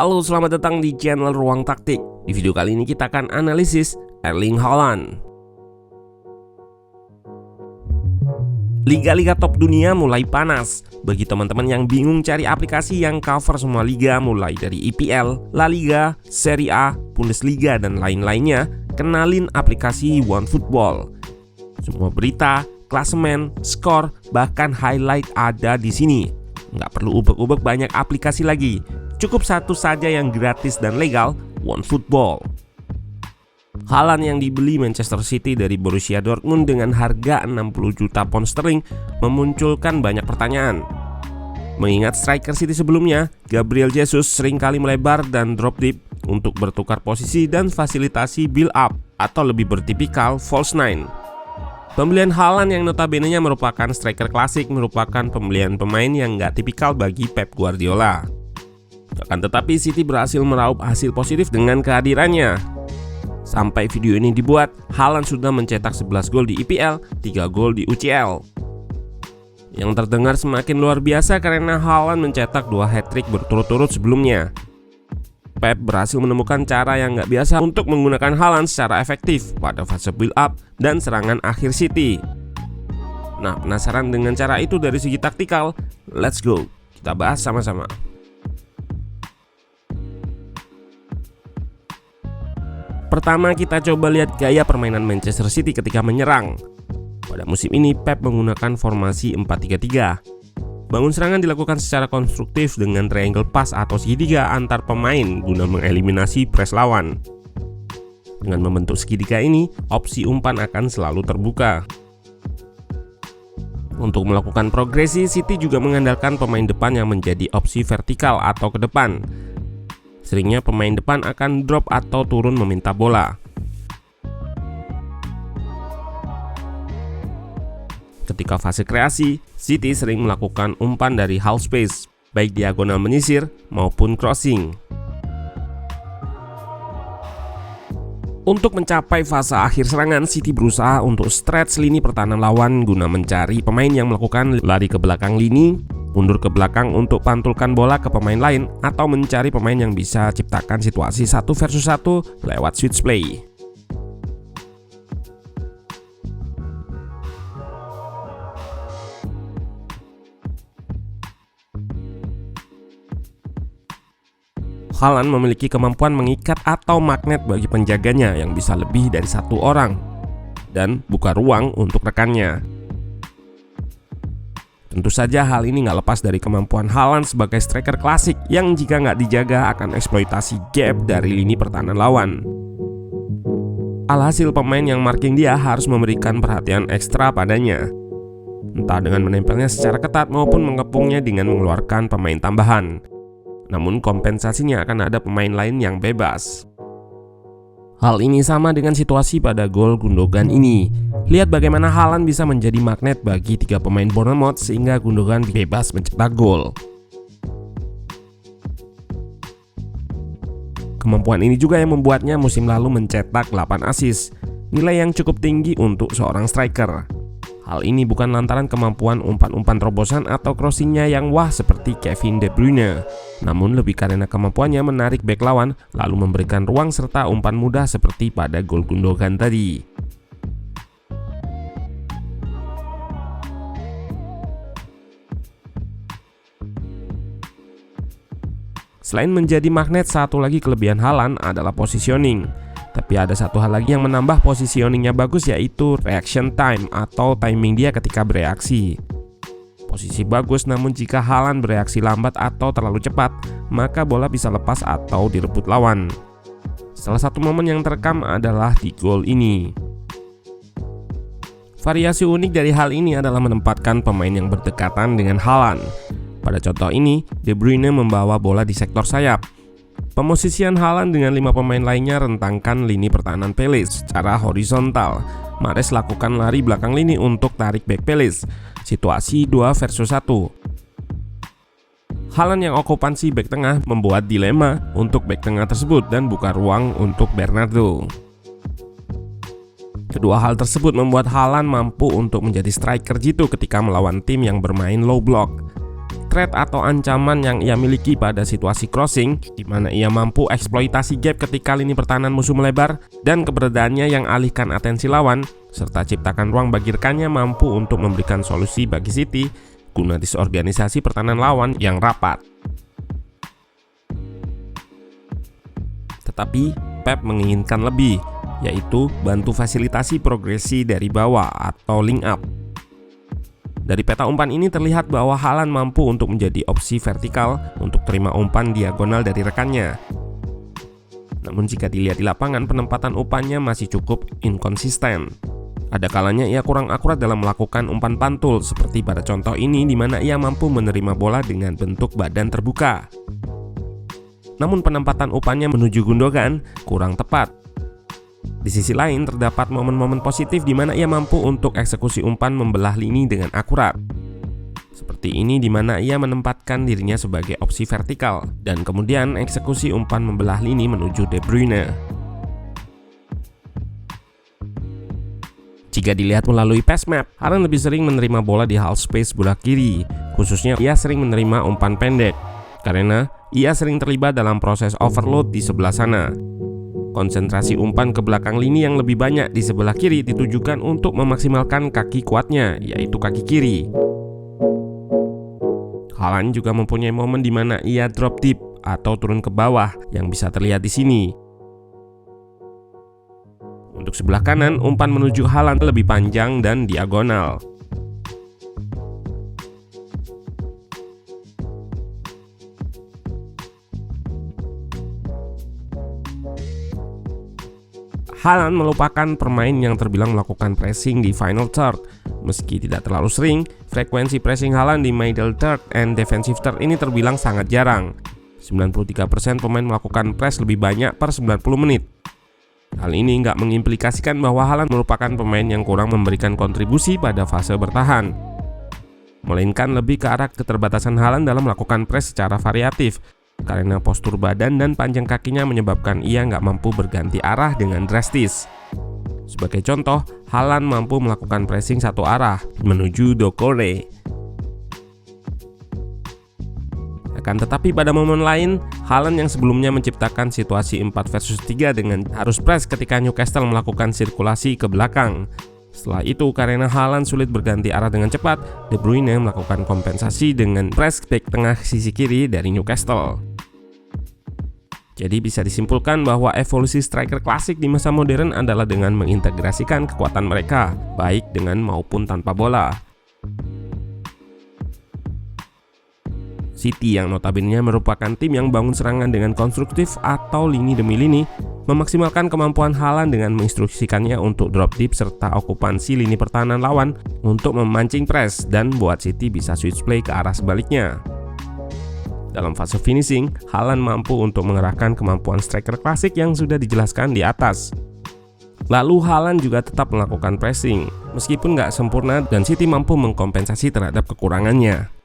Halo, selamat datang di channel Ruang Taktik. Di video kali ini kita akan analisis Erling Haaland. Liga-liga top dunia mulai panas. Bagi teman-teman yang bingung cari aplikasi yang cover semua liga mulai dari IPL, La Liga, Serie A, Bundesliga, dan lain-lainnya, kenalin aplikasi OneFootball. Semua berita, klasemen, skor, bahkan highlight ada di sini. Nggak perlu ubek-ubek banyak aplikasi lagi. Cukup satu saja yang gratis dan legal, OneFootball. Haaland yang dibeli Manchester City dari Borussia Dortmund dengan harga 60 juta pound sterling memunculkan banyak pertanyaan. Mengingat striker City sebelumnya, Gabriel Jesus sering kali melebar dan drop deep untuk bertukar posisi dan fasilitasi build up atau lebih bertipikal false nine. Pembelian Haaland yang notabene-nya merupakan striker klasik merupakan pembelian pemain yang nggak tipikal bagi Pep Guardiola. Akan tetapi City berhasil meraup hasil positif dengan kehadirannya. Sampai video ini dibuat, Haaland sudah mencetak 11 gol di IPL, 3 gol di UCL. Yang terdengar semakin luar biasa karena Haaland mencetak 2 hat-trick berturut-turut sebelumnya. Pep berhasil menemukan cara yang nggak biasa untuk menggunakan Haaland secara efektif pada fase build up dan serangan akhir City. Nah, penasaran dengan cara itu dari segi taktikal? Let's go, kita bahas sama-sama. Pertama, kita coba lihat gaya permainan Manchester City ketika menyerang. Pada musim ini Pep menggunakan formasi 4-3-3. Bangun serangan dilakukan secara konstruktif dengan triangle pass atau segitiga antar pemain guna mengeliminasi press lawan. Dengan membentuk segitiga ini, opsi umpan akan selalu terbuka. Untuk melakukan progresi, City juga mengandalkan pemain depan yang menjadi opsi vertikal atau ke depan. Seringnya pemain depan akan drop atau turun meminta bola. Ketika fase kreasi, City sering melakukan umpan dari half space, baik diagonal menyisir maupun crossing. Untuk mencapai fase akhir serangan, City berusaha untuk stretch lini pertahanan lawan guna mencari pemain yang melakukan lari ke belakang lini, mundur ke belakang untuk pantulkan bola ke pemain lain, atau mencari pemain yang bisa ciptakan situasi 1 versus 1 lewat switch play. Haaland memiliki kemampuan mengikat atau magnet bagi penjaganya yang bisa lebih dari 1 orang dan buka ruang untuk rekannya. Tentu saja hal ini nggak lepas dari kemampuan Haaland sebagai striker klasik yang jika nggak dijaga akan eksploitasi gap dari lini pertahanan lawan. Alhasil pemain yang marking dia harus memberikan perhatian ekstra padanya, entah dengan menempelnya secara ketat maupun mengepungnya dengan mengeluarkan pemain tambahan. Namun kompensasinya akan ada pemain lain yang bebas. Hal ini sama dengan situasi pada gol Gundogan ini. Lihat bagaimana Haaland bisa menjadi magnet bagi 3 pemain Bournemouth sehingga Gundogan bebas mencetak gol. Kemampuan ini juga yang membuatnya musim lalu mencetak 8 assist, nilai yang cukup tinggi untuk seorang striker. Hal ini bukan lantaran kemampuan umpan-umpan terobosan atau crossingnya yang wah seperti Kevin De Bruyne, namun lebih karena kemampuannya menarik bek lawan lalu memberikan ruang serta umpan mudah seperti pada gol Gundogan tadi. Selain menjadi magnet, satu lagi kelebihan Haaland adalah positioning. Tapi ada satu hal lagi yang menambah positioningnya bagus, yaitu reaction time atau timing dia ketika bereaksi. Posisi bagus, namun jika Haaland bereaksi lambat atau terlalu cepat, maka bola bisa lepas atau direbut lawan. Salah satu momen yang terekam adalah di gol ini. Variasi unik dari hal ini adalah menempatkan pemain yang berdekatan dengan Haaland. Pada contoh ini, De Bruyne membawa bola di sektor sayap. Pemosisian Haaland dengan 5 pemain lainnya rentangkan lini pertahanan Palace secara horizontal. Mahrez lakukan lari belakang lini untuk tarik back Palace. Situasi 2 versus 1. Haaland yang okupansi back tengah membuat dilema untuk back tengah tersebut dan buka ruang untuk Bernardo. Kedua hal tersebut membuat Haaland mampu untuk menjadi striker jitu ketika melawan tim yang bermain low block. threat atau ancaman yang ia miliki pada situasi crossing, di mana ia mampu eksploitasi gap ketika lini pertahanan musuh melebar, dan keberadaannya yang alihkan atensi lawan, serta ciptakan ruang bagi rekannya mampu untuk memberikan solusi bagi City guna disorganisasi pertahanan lawan yang rapat. Tetapi Pep menginginkan lebih, yaitu bantu fasilitasi progresi dari bawah atau link up. Dari peta umpan ini terlihat bahwa Haaland mampu untuk menjadi opsi vertikal untuk terima umpan diagonal dari rekannya. Namun jika dilihat di lapangan, penempatan umpannya masih cukup inkonsisten. Ada kalanya ia kurang akurat dalam melakukan umpan pantul, seperti pada contoh ini di mana ia mampu menerima bola dengan bentuk badan terbuka. Namun penempatan umpannya menuju Gundogan kurang tepat. Di sisi lain, terdapat momen-momen positif di mana ia mampu untuk eksekusi umpan membelah lini dengan akurat. Seperti ini di mana ia menempatkan dirinya sebagai opsi vertikal dan kemudian eksekusi umpan membelah lini menuju De Bruyne. Jika dilihat melalui pass map, Haaland lebih sering menerima bola di half space sebelah kiri, khususnya ia sering menerima umpan pendek karena ia sering terlibat dalam proses overload di sebelah sana. Konsentrasi umpan ke belakang lini yang lebih banyak di sebelah kiri ditujukan untuk memaksimalkan kaki kuatnya, yaitu kaki kiri. Haaland juga mempunyai momen di mana ia drop deep atau turun ke bawah yang bisa terlihat di sini. Untuk sebelah kanan, umpan menuju Haaland lebih panjang dan diagonal. Haaland merupakan pemain yang terbilang melakukan pressing di final third. Meski tidak terlalu sering, frekuensi pressing Haaland di middle third and defensive third ini terbilang sangat jarang. 93% pemain melakukan press lebih banyak per 90 menit. Hal ini nggak mengimplikasikan bahwa Haaland merupakan pemain yang kurang memberikan kontribusi pada fase bertahan, melainkan lebih ke arah keterbatasan Haaland dalam melakukan press secara variatif, karena postur badan dan panjang kakinya menyebabkan ia nggak mampu berganti arah dengan drastis. Sebagai contoh, Haaland mampu melakukan pressing satu arah menuju Doucouré. Akan tetapi pada momen lain, Haaland yang sebelumnya menciptakan situasi 4-3 dengan harus press ketika Newcastle melakukan sirkulasi ke belakang. Setelah itu, karena Haaland sulit berganti arah dengan cepat, De Bruyne melakukan kompensasi dengan press back tengah sisi kiri dari Newcastle. Jadi bisa disimpulkan bahwa evolusi striker klasik di masa modern adalah dengan mengintegrasikan kekuatan mereka, baik dengan maupun tanpa bola. City yang notabene merupakan tim yang bangun serangan dengan konstruktif atau lini demi lini, memaksimalkan kemampuan Haaland dengan menginstruksikannya untuk drop deep serta okupansi lini pertahanan lawan untuk memancing press dan buat City bisa switch play ke arah sebaliknya. Dalam fase finishing, Haaland mampu untuk mengerahkan kemampuan striker klasik yang sudah dijelaskan di atas. Lalu Haaland juga tetap melakukan pressing, meskipun nggak sempurna dan City mampu mengkompensasi terhadap kekurangannya.